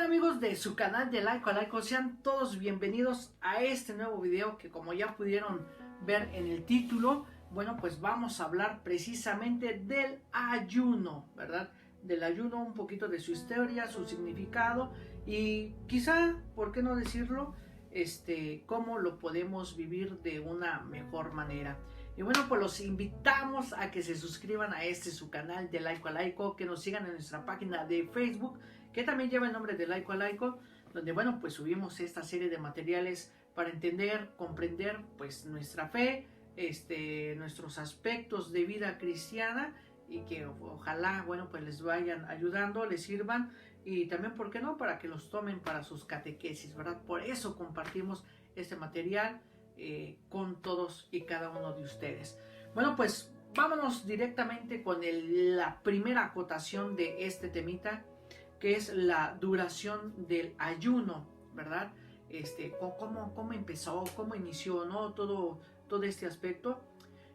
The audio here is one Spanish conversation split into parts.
tal amigos de su canal de Laico a Laico? Sean todos bienvenidos a este nuevo video que, como ya pudieron ver en el título, bueno, pues vamos a hablar precisamente del ayuno, ¿verdad? Del ayuno, un poquito de su historia, su significado y quizá, ¿por qué no decirlo? Cómo lo podemos vivir de una mejor manera. Y bueno, pues los invitamos a que se suscriban a su canal de Laico a Laico, que nos sigan en nuestra página de Facebook, que también lleva el nombre de Laico a Laico, donde bueno, pues subimos esta serie de materiales para entender, comprender pues nuestra fe, nuestros aspectos de vida cristiana, y que ojalá, bueno, pues les vayan ayudando, les sirvan, y también, ¿por qué no?, para que los tomen para sus catequesis, ¿verdad? Por eso compartimos este material con todos y cada uno de ustedes. Bueno, pues vámonos directamente con la primera acotación de este temita, que es la duración del ayuno, ¿verdad? Cómo empezó, cómo inició, ¿no? Todo este aspecto.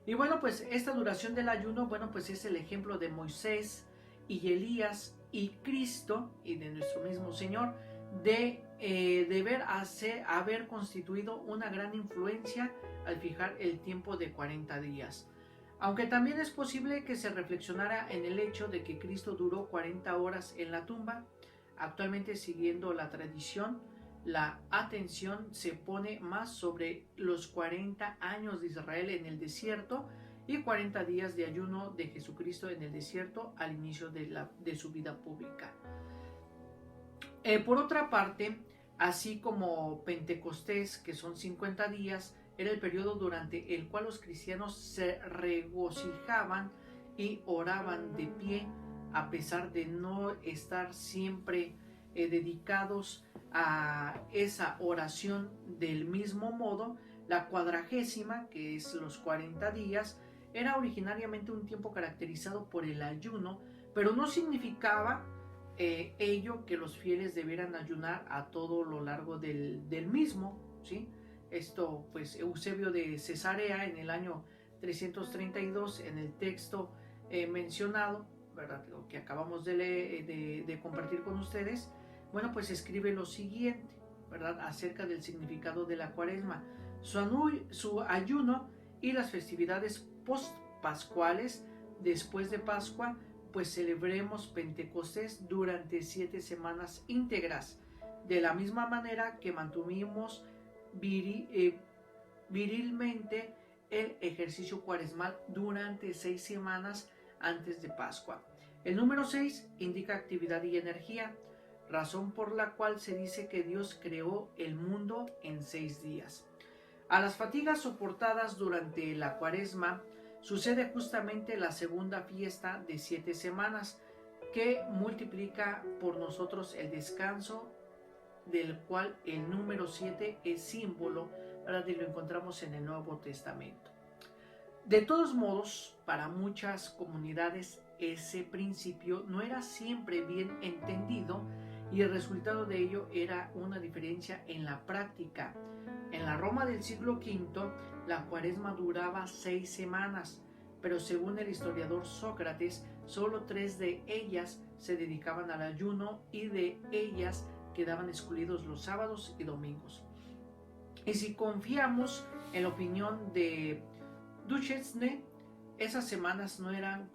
Y bueno, pues esta duración del ayuno, bueno, pues es el ejemplo de Moisés y Elías y Cristo y de nuestro mismo Señor, de haber constituido una gran influencia al fijar el tiempo de 40 días. Aunque también es posible que se reflexionara en el hecho de que Cristo duró 40 horas en la tumba. Actualmente, siguiendo la tradición, la atención se pone más sobre los 40 años de Israel en el desierto y 40 días de ayuno de Jesucristo en el desierto al inicio de su vida pública. Por otra parte, así como Pentecostés, que son 50 días, era el periodo durante el cual los cristianos se regocijaban y oraban de pie, a pesar de no estar siempre dedicados a esa oración del mismo modo. La cuadragésima, que es los 40 días, era originariamente un tiempo caracterizado por el ayuno, pero no significaba ello que los fieles debieran ayunar a todo lo largo del mismo, ¿sí? Esto, pues, Eusebio de Cesarea, en el año 332, en el texto mencionado, ¿verdad?, lo que acabamos de compartir con ustedes, bueno, pues escribe lo siguiente, ¿verdad?, acerca del significado de la Cuaresma. Su ayuno y las festividades post-pascuales después de Pascua, pues celebremos Pentecostés durante 7 semanas íntegras, de la misma manera que mantuvimos virilmente el ejercicio cuaresmal durante 6 semanas antes de Pascua. El número 6 indica actividad y energía, razón por la cual se dice que Dios creó el mundo en 6 días. A las fatigas soportadas durante la Cuaresma sucede justamente la segunda fiesta de 7 semanas, que multiplica por nosotros el descanso, del cual el número 7 es símbolo, ¿verdad?, y lo encontramos en el Nuevo Testamento. De todos modos, para muchas comunidades ese principio no era siempre bien entendido, y el resultado de ello era una diferencia en la práctica. En la Roma del siglo V, la Cuaresma duraba 6 semanas, pero según el historiador Sócrates, solo 3 de ellas se dedicaban al ayuno, y de ellas quedaban excluidos los sábados y domingos. Y si confiamos en la opinión de Duchesne, esas semanas no eran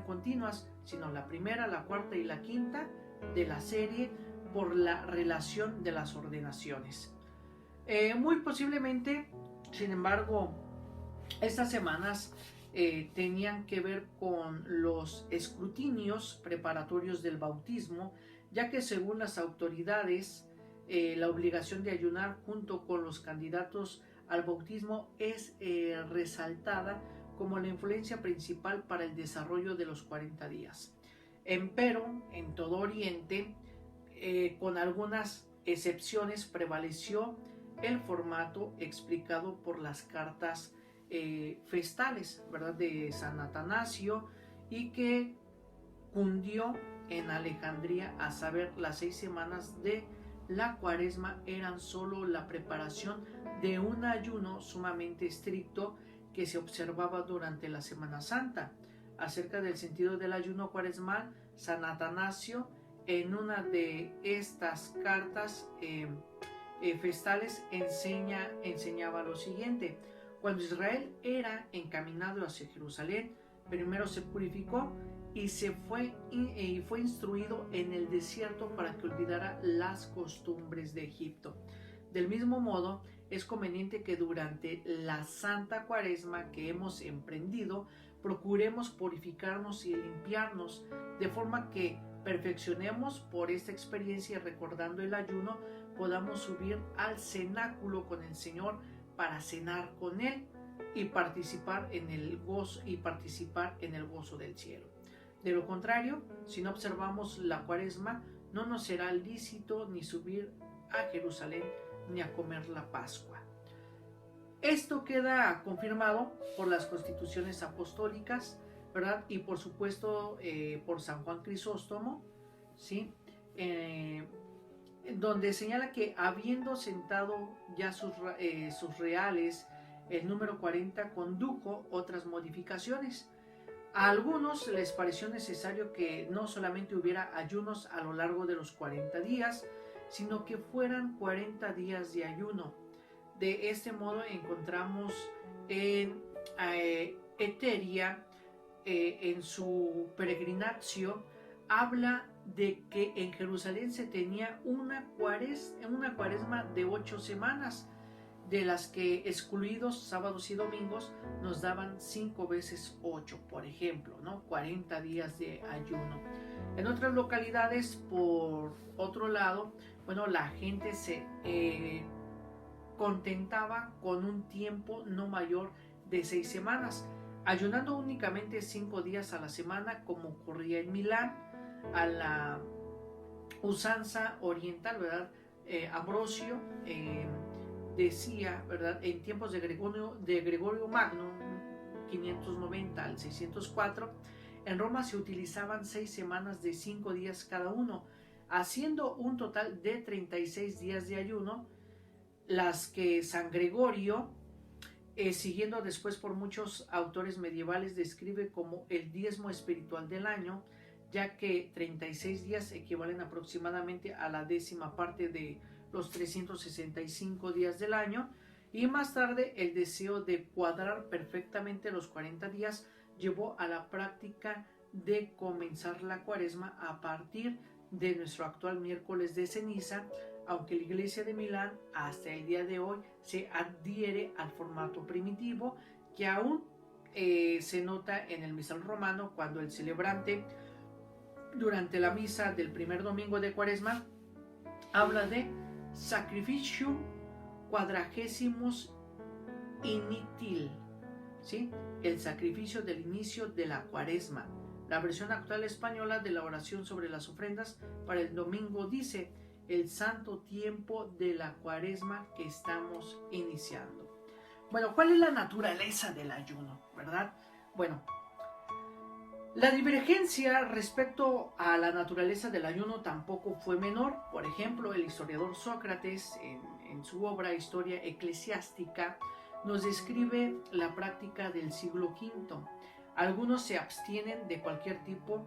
continuas, sino la primera, la cuarta y la quinta de la serie, por la relación de las ordenaciones. Muy posiblemente, sin embargo, estas semanas tenían que ver con los escrutinios preparatorios del bautismo, ya que según las autoridades, la obligación de ayunar junto con los candidatos al bautismo es resaltada como la influencia principal para el desarrollo de los 40 días. Empero, en todo Oriente, con algunas excepciones, prevaleció el formato explicado por las cartas festales, ¿verdad?, de San Atanasio, y que cundió en Alejandría, a saber, las 6 semanas de la Cuaresma eran solo la preparación de un ayuno sumamente estricto que se observaba durante la Semana Santa. Acerca del sentido del ayuno cuaresmal, San Atanasio en una de estas cartas festales enseñaba lo siguiente: cuando Israel era encaminado hacia Jerusalén, primero se purificó y fue instruido en el desierto para que olvidara las costumbres de Egipto. Del mismo modo, es conveniente que durante la Santa Cuaresma que hemos emprendido, procuremos purificarnos y limpiarnos, de forma que perfeccionemos por esta experiencia y recordando el ayuno, podamos subir al cenáculo con el Señor para cenar con Él y participar en el gozo del cielo. De lo contrario, si no observamos la Cuaresma, no nos será lícito ni subir a Jerusalén ni a comer la Pascua. Esto queda confirmado por las constituciones apostólicas, ¿verdad? Y por supuesto por San Juan Crisóstomo, ¿sí? Donde señala que habiendo sentado ya sus reales, el número 40 condujo otras modificaciones. A algunos les pareció necesario que no solamente hubiera ayunos a lo largo de los 40 días, sino que fueran 40 días de ayuno. De este modo encontramos en Eteria, en su Peregrinatio, habla de que en Jerusalén se tenía una cuaresma de 8 semanas, de las que excluidos sábados y domingos nos daban 5 veces 8, por ejemplo, ¿no? 40 días de ayuno. En otras localidades, por otro lado, bueno, la gente se contentaba con un tiempo no mayor de 6 semanas, ayunando únicamente 5 días a la semana, como ocurría en Milán, a la usanza oriental, ¿verdad? Ambrosio decía, ¿verdad?, en tiempos de Gregorio Magno, 590 al 604, en Roma se utilizaban 6 semanas de 5 días cada uno, haciendo un total de 36 días de ayuno, las que San Gregorio, siguiendo después por muchos autores medievales, describe como el diezmo espiritual del año, ya que 36 días equivalen aproximadamente a la 10ª parte de los 365 días del año, y más tarde el deseo de cuadrar perfectamente los 40 días llevó a la práctica de comenzar la Cuaresma a partir de nuestro actual miércoles de ceniza, aunque la Iglesia de Milán hasta el día de hoy se adhiere al formato primitivo que aún se nota en el misal romano, cuando el celebrante durante la misa del primer domingo de Cuaresma habla de Sacrificium quadragesimus initil, ¿sí? El sacrificio del inicio de la Cuaresma. La versión actual española de la oración sobre las ofrendas para el domingo dice: el santo tiempo de la Cuaresma que estamos iniciando. Bueno, ¿cuál es la naturaleza del ayuno, verdad? Bueno, la divergencia respecto a la naturaleza del ayuno tampoco fue menor. Por ejemplo, el historiador Sócrates, en su obra Historia Eclesiástica, nos describe la práctica del siglo V. Algunos se abstienen de cualquier tipo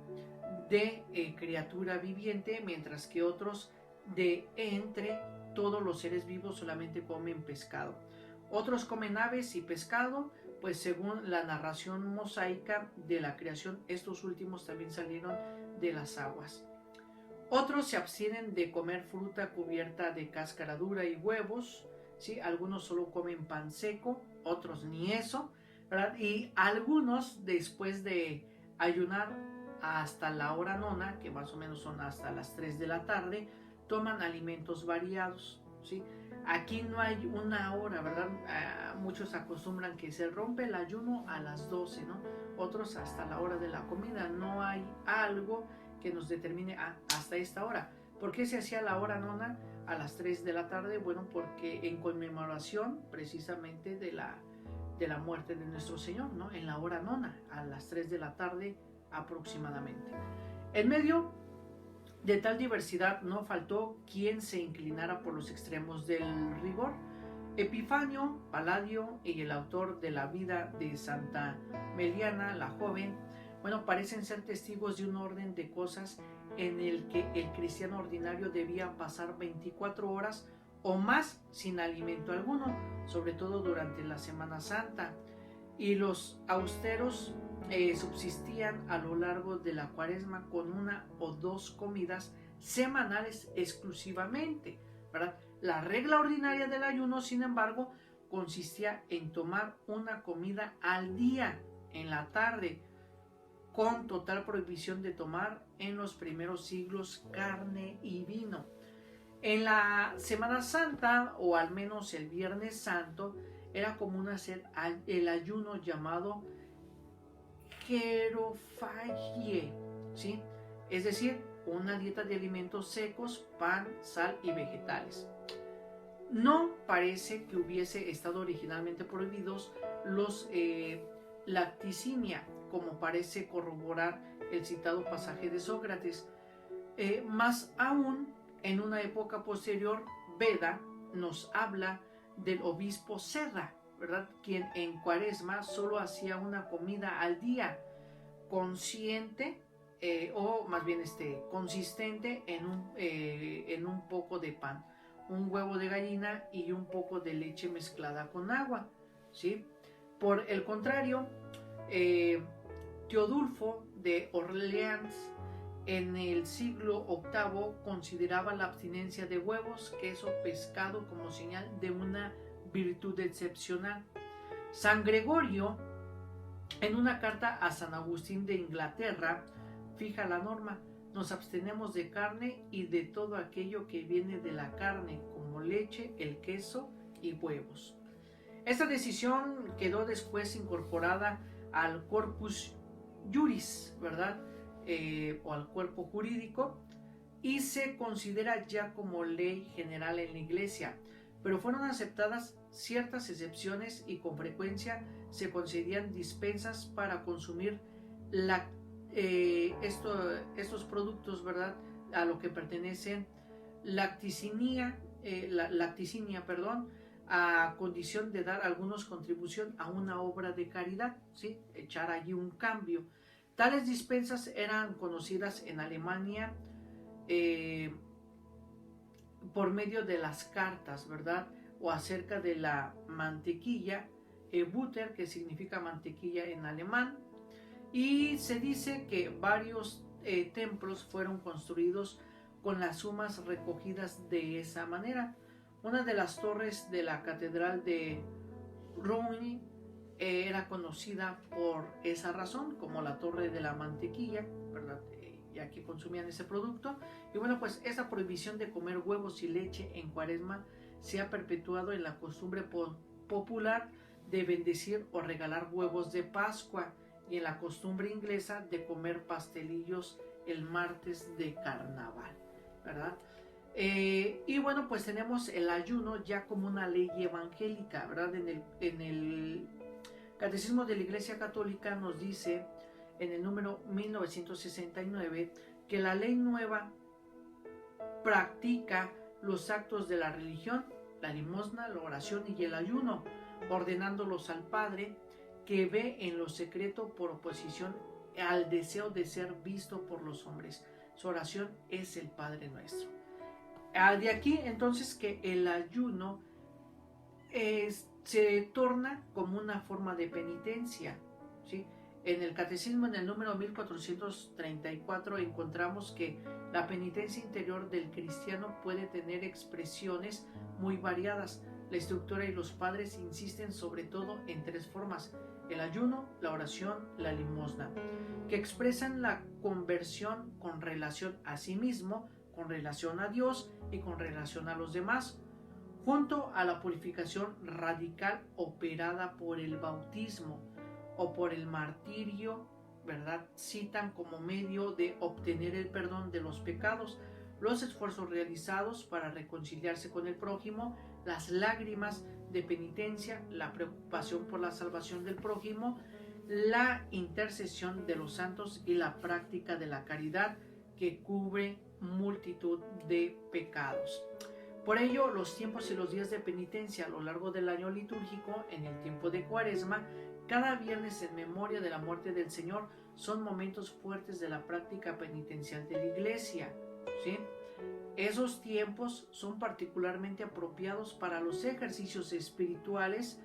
de criatura viviente, mientras que otros de entre todos los seres vivos solamente comen pescado. Otros comen aves y pescado, pues según la narración mosaica de la creación, estos últimos también salieron de las aguas. Otros se abstienen de comer fruta cubierta de cáscara dura y huevos, ¿sí? Algunos solo comen pan seco, otros ni eso, ¿verdad? Y algunos, después de ayunar hasta la hora nona, que más o menos son hasta las 3 de la tarde, toman alimentos variados, ¿sí? Aquí no hay una hora, ¿verdad? Muchos acostumbran que se rompe el ayuno a las 12, ¿no? Otros hasta la hora de la comida. No hay algo que nos determine hasta esta hora. ¿Por qué se hacía la hora nona a las 3 de la tarde? Bueno, porque en conmemoración precisamente de la muerte de nuestro Señor, ¿no? En la hora nona, a las 3 de la tarde aproximadamente. En medio de tal diversidad no faltó quien se inclinara por los extremos del rigor. Epifanio, Palladio y el autor de la vida de Santa Meliana la joven, bueno, parecen ser testigos de un orden de cosas en el que el cristiano ordinario debía pasar 24 horas o más sin alimento alguno, sobre todo durante la Semana Santa, y los austeros subsistían a lo largo de la Cuaresma con una o dos comidas semanales exclusivamente, ¿verdad? La regla ordinaria del ayuno, sin embargo, consistía en tomar una comida al día en la tarde, con total prohibición de tomar en los primeros siglos carne y vino. En la Semana Santa, o al menos el Viernes Santo, era común hacer el ayuno llamado gerofagie, ¿sí? Es decir, una dieta de alimentos secos, pan, sal y vegetales. No parece que hubiese estado originalmente prohibidos los lacticimia, como parece corroborar el citado pasaje de Sócrates. Más aún, en una época posterior, Beda nos habla del obispo Serra, ¿verdad?, quien en Cuaresma solo hacía una comida al día, consciente o más bien consistente en un poco de pan, un huevo de gallina y un poco de leche mezclada con agua, ¿sí? Por el contrario, Teodulfo de Orleans en el siglo VIII consideraba la abstinencia de huevos, queso, pescado como señal de una virtud excepcional. San Gregorio, en una carta a San Agustín de Inglaterra, fija la norma: nos abstenemos de carne y de todo aquello que viene de la carne, como leche, el queso y huevos. Esta decisión quedó después incorporada al Corpus Juris, ¿verdad?, o al cuerpo jurídico, y se considera ya como ley general en la Iglesia, pero fueron aceptadas ciertas excepciones y con frecuencia se concedían dispensas para consumir estos productos, ¿verdad?, a lo que pertenecen lacticinia, a condición de dar algunos contribución a una obra de caridad, ¿sí?, echar allí un cambio. Tales dispensas eran conocidas en Alemania por medio de las cartas, ¿verdad?, o acerca de la mantequilla, Butter, que significa mantequilla en alemán, y se dice que varios templos fueron construidos con las sumas recogidas de esa manera. Una de las torres de la catedral de Rouen era conocida por esa razón como la torre de la mantequilla, ¿verdad?, ya que consumían ese producto. Y bueno, pues esa prohibición de comer huevos y leche en Cuaresma se ha perpetuado en la costumbre popular de bendecir o regalar huevos de Pascua y en la costumbre inglesa de comer pastelillos el martes de carnaval, ¿verdad? Y bueno, pues tenemos el ayuno ya como una ley evangélica, ¿verdad? En el Catecismo de la Iglesia Católica nos dice, en el número 1969, que la ley nueva practica los actos de la religión, la limosna, la oración y el ayuno, ordenándolos al Padre, que ve en lo secreto por oposición al deseo de ser visto por los hombres. Su oración es el Padre Nuestro. De aquí entonces que el ayuno se torna como una forma de penitencia, ¿sí? En el Catecismo, en el número 1434, encontramos que la penitencia interior del cristiano puede tener expresiones muy variadas. La Estructura y los padres insisten sobre todo en tres formas: el ayuno, la oración, la limosna, que expresan la conversión con relación a sí mismo, con relación a Dios y con relación a los demás, junto a la purificación radical operada por el bautismo o por el martirio, ¿verdad? Citan como medio de obtener el perdón de los pecados, los esfuerzos realizados para reconciliarse con el prójimo, las lágrimas de penitencia, la preocupación por la salvación del prójimo, la intercesión de los santos y la práctica de la caridad, que cubre multitud de pecados. Por ello, los tiempos y los días de penitencia a lo largo del año litúrgico, en el tiempo de Cuaresma, cada viernes en memoria de la muerte del Señor, son momentos fuertes de la práctica penitencial de la iglesia, ¿sí? Esos tiempos son particularmente apropiados para los ejercicios espirituales,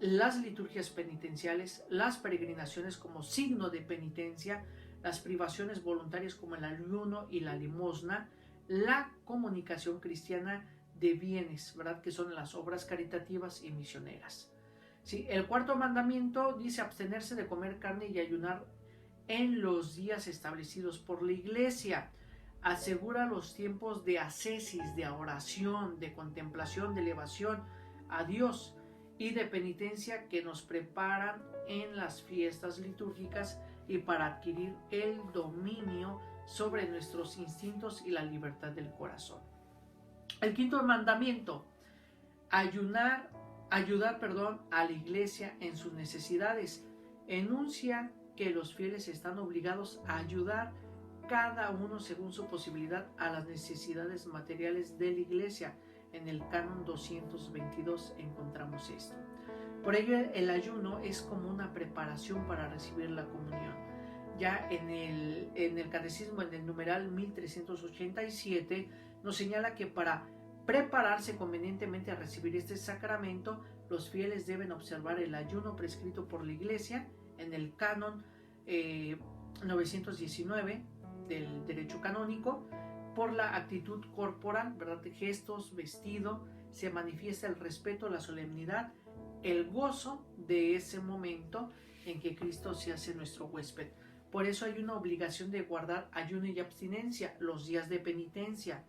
las liturgias penitenciales, las peregrinaciones como signo de penitencia, las privaciones voluntarias como el ayuno y la limosna, la comunicación cristiana de bienes, ¿verdad? Que son las obras caritativas y misioneras. Sí, el cuarto mandamiento dice abstenerse de comer carne y ayunar en los días establecidos por la iglesia. Asegura los tiempos de ascesis, de oración, de contemplación, de elevación a Dios y de penitencia que nos preparan en las fiestas litúrgicas y para adquirir el dominio sobre nuestros instintos y la libertad del corazón. El quinto mandamiento, ayudar a la iglesia en sus necesidades. Enuncia que los fieles están obligados a ayudar cada uno según su posibilidad a las necesidades materiales de la iglesia. En el canon 222 encontramos esto. Por ello el ayuno es como una preparación para recibir la comunión. Ya en el catecismo, en el numeral 1387, nos señala que para prepararse convenientemente a recibir este sacramento, los fieles deben observar el ayuno prescrito por la iglesia en el canon 919 del derecho canónico. Por la actitud corporal, ¿verdad? De gestos, vestido, se manifiesta el respeto, la solemnidad, el gozo de ese momento en que Cristo se hace nuestro huésped. Por eso hay una obligación de guardar ayuno y abstinencia, los días de penitencia.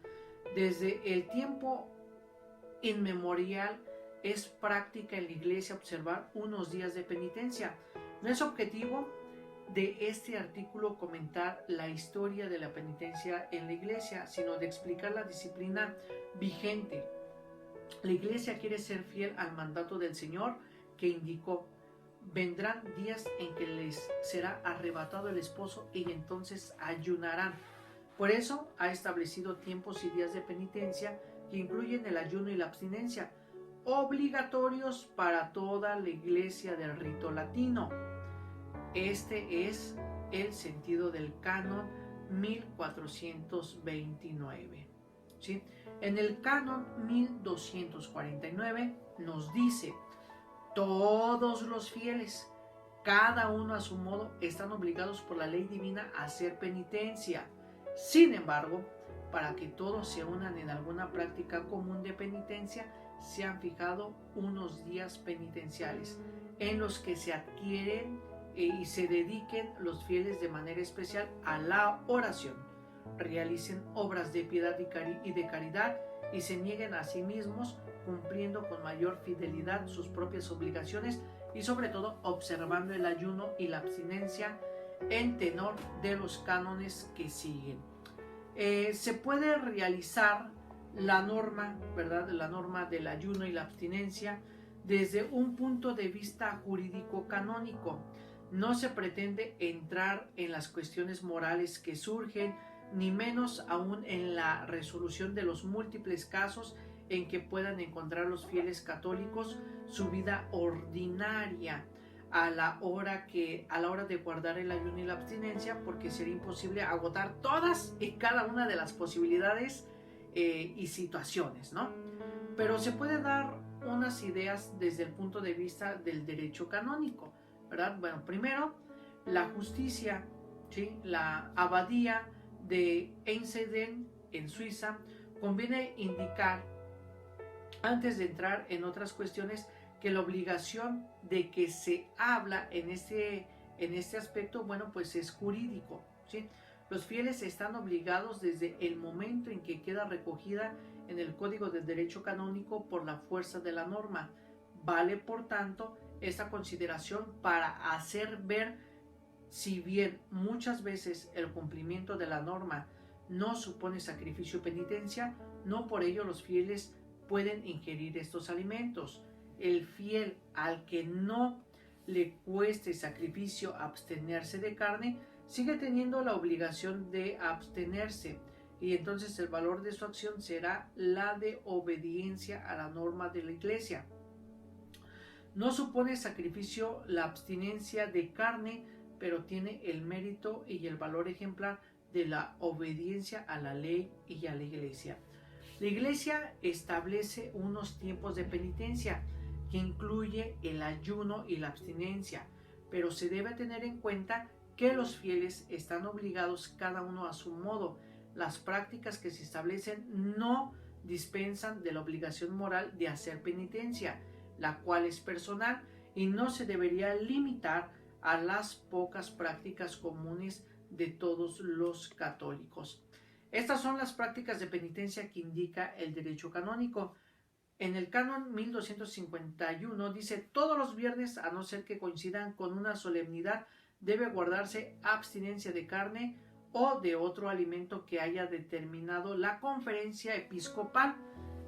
Desde el tiempo inmemorial es práctica en la iglesia observar unos días de penitencia. No es objetivo de este artículo comentar la historia de la penitencia en la iglesia, sino de explicar la disciplina vigente. La iglesia quiere ser fiel al mandato del Señor que indicó: vendrán días en que les será arrebatado el esposo y entonces ayunarán. Por eso ha establecido tiempos y días de penitencia que incluyen el ayuno y la abstinencia, obligatorios para toda la iglesia del rito latino. Este es el sentido del canon 1429. ¿Sí? En el canon 1249 nos dice: todos los fieles, cada uno a su modo, están obligados por la ley divina a hacer penitencia. Sin embargo, para que todos se unan en alguna práctica común de penitencia, se han fijado unos días penitenciales en los que se adquieren y se dediquen los fieles de manera especial a la oración, realicen obras de piedad y de caridad y se nieguen a sí mismos, cumpliendo con mayor fidelidad sus propias obligaciones y sobre todo observando el ayuno y la abstinencia en tenor de los cánones que siguen. Se puede realizar la norma, ¿verdad? La norma del ayuno y la abstinencia desde un punto de vista jurídico canónico. No se pretende entrar en las cuestiones morales que surgen, ni menos aún en la resolución de los múltiples casos en que puedan encontrar los fieles católicos su vida ordinaria a la hora de guardar el ayuno y la abstinencia, porque sería imposible agotar todas y cada una de las posibilidades y situaciones, ¿no? Pero se puede dar unas ideas desde el punto de vista del derecho canónico, ¿verdad? Bueno, primero, la justicia, ¿sí? La abadía de Einsiedeln en Suiza, conviene indicar, antes de entrar en otras cuestiones, que la obligación de que se habla en este aspecto, bueno, pues es jurídico, ¿sí? Los fieles están obligados desde el momento en que queda recogida en el Código del Derecho Canónico por la fuerza de la norma. Vale, por tanto, esta consideración para hacer ver, si bien muchas veces el cumplimiento de la norma no supone sacrificio o penitencia, no por ello los fieles pueden ingerir estos alimentos. El fiel al que no le cueste sacrificio abstenerse de carne, sigue teniendo la obligación de abstenerse, y entonces el valor de su acción será la de obediencia a la norma de la iglesia. No supone sacrificio la abstinencia de carne pero tiene el mérito y el valor ejemplar de la obediencia a la ley y a la iglesia. La iglesia establece unos tiempos de penitencia que incluye el ayuno y la abstinencia, pero se debe tener en cuenta que los fieles están obligados cada uno a su modo. Las prácticas que se establecen no dispensan de la obligación moral de hacer penitencia, la cual es personal y no se debería limitar a las pocas prácticas comunes de todos los católicos. Estas son las prácticas de penitencia que indica el derecho canónico. En el canon 1251 dice: todos los viernes, a no ser que coincidan con una solemnidad, debe guardarse abstinencia de carne o de otro alimento que haya determinado la conferencia episcopal.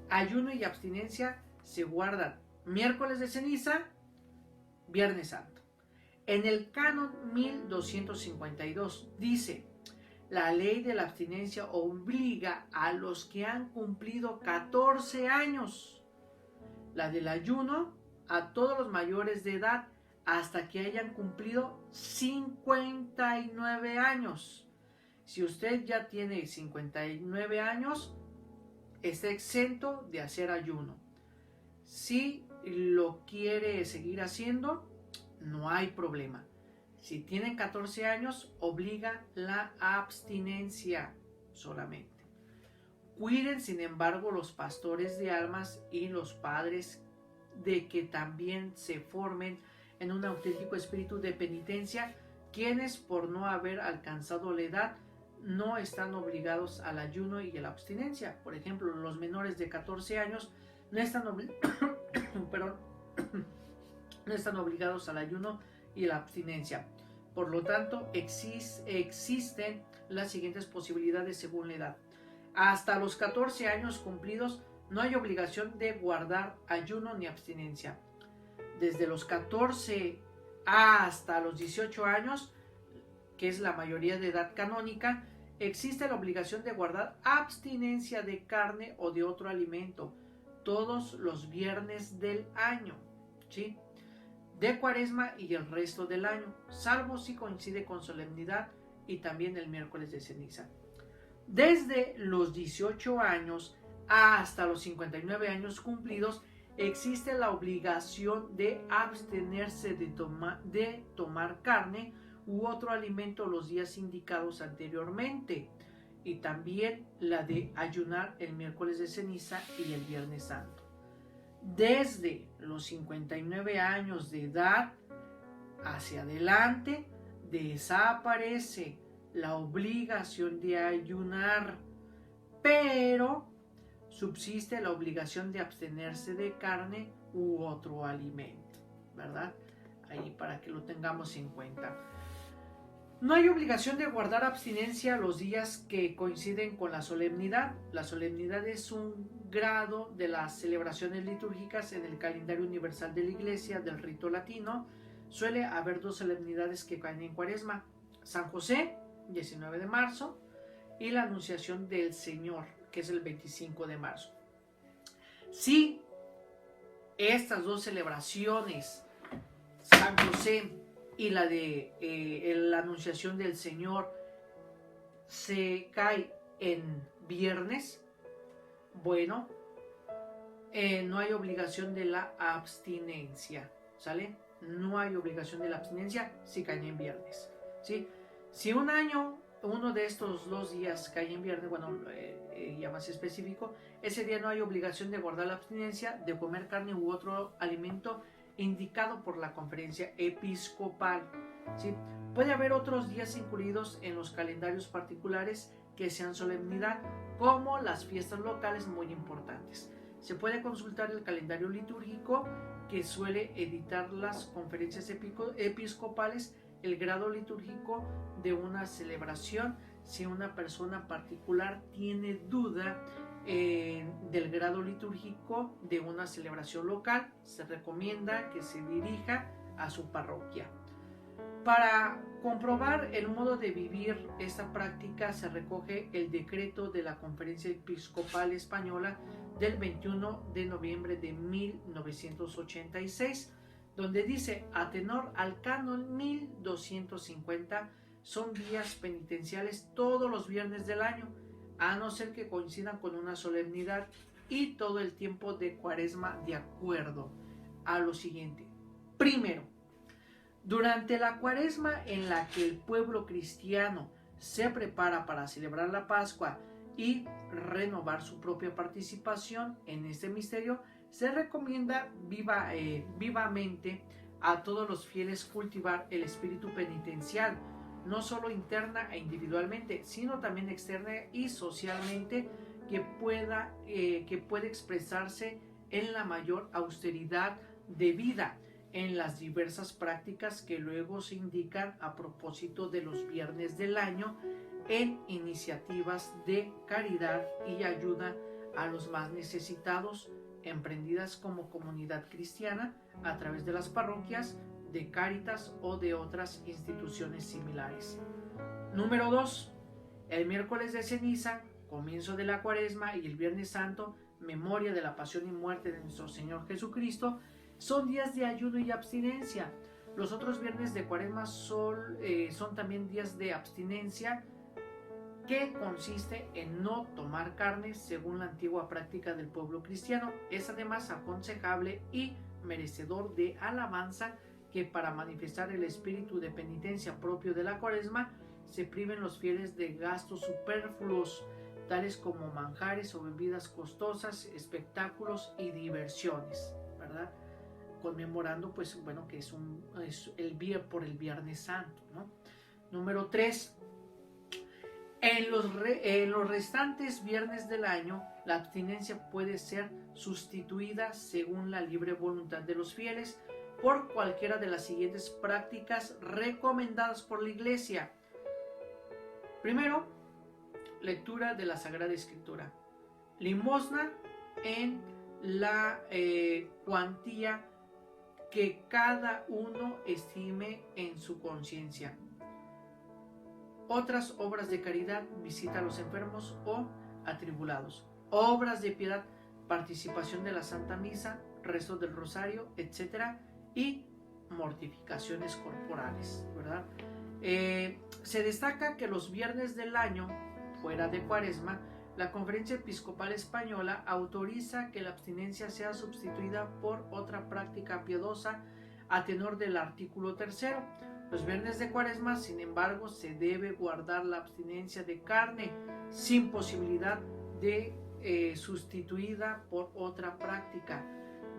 Ayuno y abstinencia se guardan miércoles de ceniza, Viernes Santo. En el canon 1252 dice: la ley de la abstinencia obliga a los que han cumplido 14 años. La del ayuno a todos los mayores de edad hasta que hayan cumplido 59 años. Si usted ya tiene 59 años, está exento de hacer ayuno. Si lo quiere seguir haciendo, no hay problema. Si tienen 14 años, obliga la abstinencia solamente. Cuiden, sin embargo, los pastores de almas y los padres de que también se formen en un auténtico espíritu de penitencia, quienes por no haber alcanzado la edad no están obligados al ayuno y a la abstinencia. Por ejemplo, los menores de 14 años no están obligados al ayuno y la abstinencia. Por lo tanto, existen las siguientes posibilidades según la edad. Hasta los 14 años cumplidos no hay obligación de guardar ayuno ni abstinencia. Desde los 14 hasta los 18 años, que es la mayoría de edad canónica, existe la obligación de guardar abstinencia de carne o de otro alimento todos los viernes del año, ¿sí?, de Cuaresma y el resto del año, salvo si coincide con solemnidad y también el miércoles de ceniza. Desde los 18 años hasta los 59 años cumplidos, existe la obligación de abstenerse de tomar carne u otro alimento los días indicados anteriormente, y también la de ayunar el miércoles de ceniza y el viernes santo. Desde los 59 años de edad hacia adelante desaparece la obligación de ayunar, pero subsiste la obligación de abstenerse de carne u otro alimento, ¿verdad? Ahí para que lo tengamos en cuenta. No hay obligación de guardar abstinencia los días que coinciden con la solemnidad. La solemnidad es un grado de las celebraciones litúrgicas en el calendario universal de la Iglesia del rito latino. Suele haber dos solemnidades que caen en Cuaresma: San José, 19 de marzo, y la Anunciación del Señor, que es el 25 de marzo. Si estas dos celebraciones, San José y la de la Anunciación del Señor, se cae en viernes, bueno, no hay obligación de la abstinencia, ¿sale? No hay obligación de la abstinencia si cae en viernes, ¿sí? Si un año uno de estos dos días cae en viernes, bueno, ya más específico, ese día no hay obligación de guardar la abstinencia de comer carne u otro alimento indicado por la conferencia episcopal, ¿sí? Puede haber otros días incluidos en los calendarios particulares que sean solemnidad, como las fiestas locales muy importantes. Se puede consultar el calendario litúrgico que suele editar las conferencias episcopales, el grado litúrgico de una celebración. Si una persona particular tiene duda del grado litúrgico de una celebración local, se recomienda que se dirija a su parroquia. Para comprobar el modo de vivir esta práctica se recoge el decreto de la Conferencia Episcopal Española del 21 de noviembre de 1986, donde dice: a tenor al canon 1250, son días penitenciales todos los viernes del año, a no ser que coincidan con una solemnidad, y todo el tiempo de Cuaresma de acuerdo a lo siguiente. Primero, durante la Cuaresma, en la que el pueblo cristiano se prepara para celebrar la Pascua y renovar su propia participación en este misterio, se recomienda vivamente a todos los fieles cultivar el espíritu penitencial, no solo interna e individualmente, sino también externa y socialmente, que puede expresarse en la mayor austeridad de vida, en las diversas prácticas que luego se indican a propósito de los viernes del año, en iniciativas de caridad y ayuda a los más necesitados, emprendidas como comunidad cristiana a través de las parroquias, de Cáritas o de otras instituciones similares. Número 2. El miércoles de ceniza, comienzo de la Cuaresma, y el Viernes Santo, memoria de la pasión y muerte de nuestro Señor Jesucristo, son días de ayuno y abstinencia. Los otros viernes de Cuaresma son también días de abstinencia, que consiste en no tomar carne según la antigua práctica del pueblo cristiano. Es además aconsejable y merecedor de alabanza que, para manifestar el espíritu de penitencia propio de la Cuaresma, se priven los fieles de gastos superfluos, tales como manjares o bebidas costosas, espectáculos y diversiones, ¿verdad? Conmemorando, pues bueno, que es el Viernes Santo, ¿no? Número 3. En los restantes viernes del año, la abstinencia puede ser sustituida, según la libre voluntad de los fieles, por cualquiera de las siguientes prácticas recomendadas por la Iglesia. Primero, lectura de la Sagrada Escritura. Limosna en la cuantía que cada uno estime en su conciencia. Otras obras de caridad: visita a los enfermos o atribulados. Obras de piedad: participación de la Santa Misa, rezo del Rosario, etc. Y mortificaciones corporales, ¿verdad? Se destaca que los viernes del año, fuera de Cuaresma, la Conferencia Episcopal Española autoriza que la abstinencia sea sustituida por otra práctica piadosa, a tenor del artículo 3. Los viernes de Cuaresma, sin embargo, se debe guardar la abstinencia de carne, sin posibilidad de sustituida por otra práctica.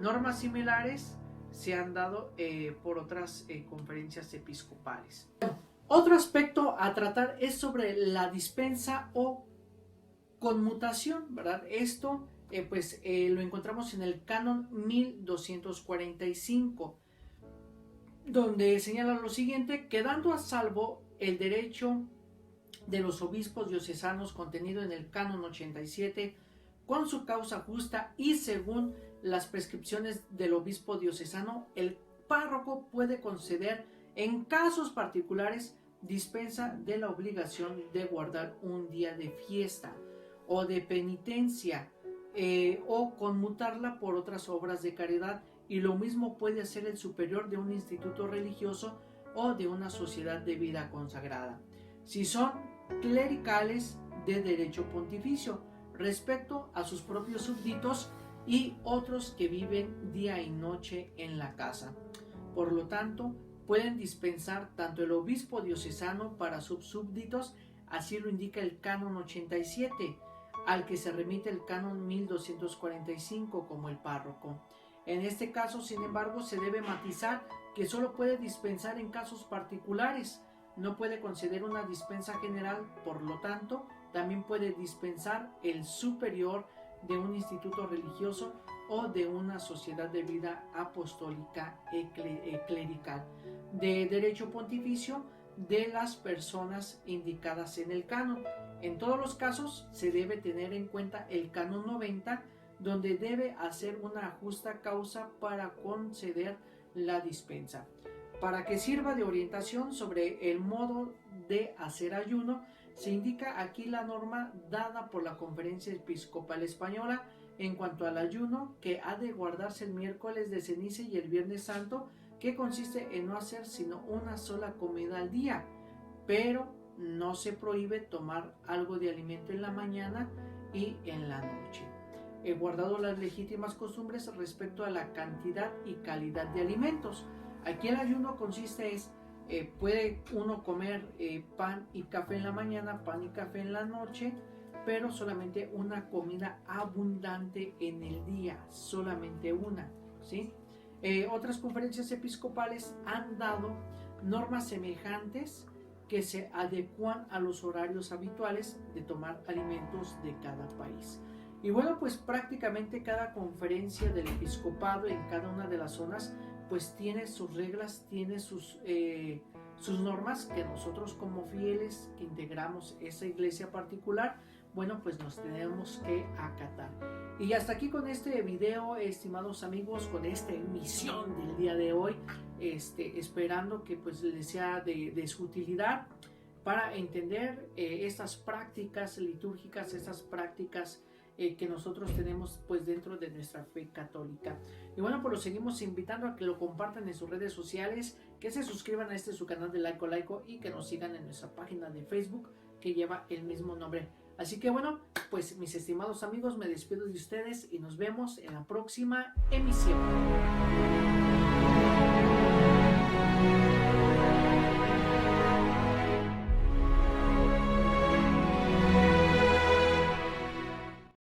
Normas similares se han dado por otras conferencias episcopales. Otro aspecto a tratar es sobre la dispensa o conmutación, ¿verdad? Esto lo encontramos en el canon 1245, donde señala lo siguiente: quedando a salvo el derecho de los obispos diocesanos contenido en el canon 87, con su causa justa y según las prescripciones del obispo diocesano, el párroco puede conceder en casos particulares dispensa de la obligación de guardar un día de fiesta o de penitencia, o conmutarla por otras obras de caridad, y lo mismo puede hacer el superior de un instituto religioso o de una sociedad de vida consagrada, si son clericales de derecho pontificio, respecto a sus propios súbditos y otros que viven día y noche en la casa. Por lo tanto, pueden dispensar tanto el obispo diocesano para sus súbditos, así lo indica el canon 87, al que se remite el canon 1245, como el párroco. En este caso, sin embargo, se debe matizar que solo puede dispensar en casos particulares, no puede conceder una dispensa general. Por lo tanto, también puede dispensar el superior de un instituto religioso o de una sociedad de vida apostólica clerical de derecho pontificio de las personas indicadas en el canon. En todos los casos se debe tener en cuenta el canon 90, donde debe hacer una justa causa para conceder la dispensa. Para que sirva de orientación sobre el modo de hacer ayuno, se indica aquí la norma dada por la Conferencia Episcopal Española en cuanto al ayuno, que ha de guardarse el miércoles de ceniza y el Viernes Santo, que consiste en no hacer sino una sola comida al día, pero no se prohíbe tomar algo de alimento en la mañana y en la noche. He guardado las legítimas costumbres respecto a la cantidad y calidad de alimentos. Aquí el ayuno consiste puede uno comer pan y café en la mañana, pan y café en la noche, pero solamente una comida abundante en el día, solamente una, ¿sí? Otras conferencias episcopales han dado normas semejantes que se adecuan a los horarios habituales de tomar alimentos de cada país. Y bueno, pues prácticamente cada conferencia del episcopado en cada una de las zonas pues tiene sus reglas, tiene sus normas que nosotros como fieles que integramos esa iglesia particular, bueno, pues nos tenemos que acatar. Y hasta aquí con este video, estimados amigos, con esta emisión del día de hoy, esperando que pues les sea de su utilidad para entender estas prácticas litúrgicas, estas prácticas que nosotros tenemos pues dentro de nuestra fe católica. Y bueno, pues los seguimos invitando a que lo compartan en sus redes sociales, que se suscriban a su canal de Laico y que nos sigan en nuestra página de Facebook que lleva el mismo nombre. Así que bueno, pues mis estimados amigos, me despido de ustedes y nos vemos en la próxima emisión.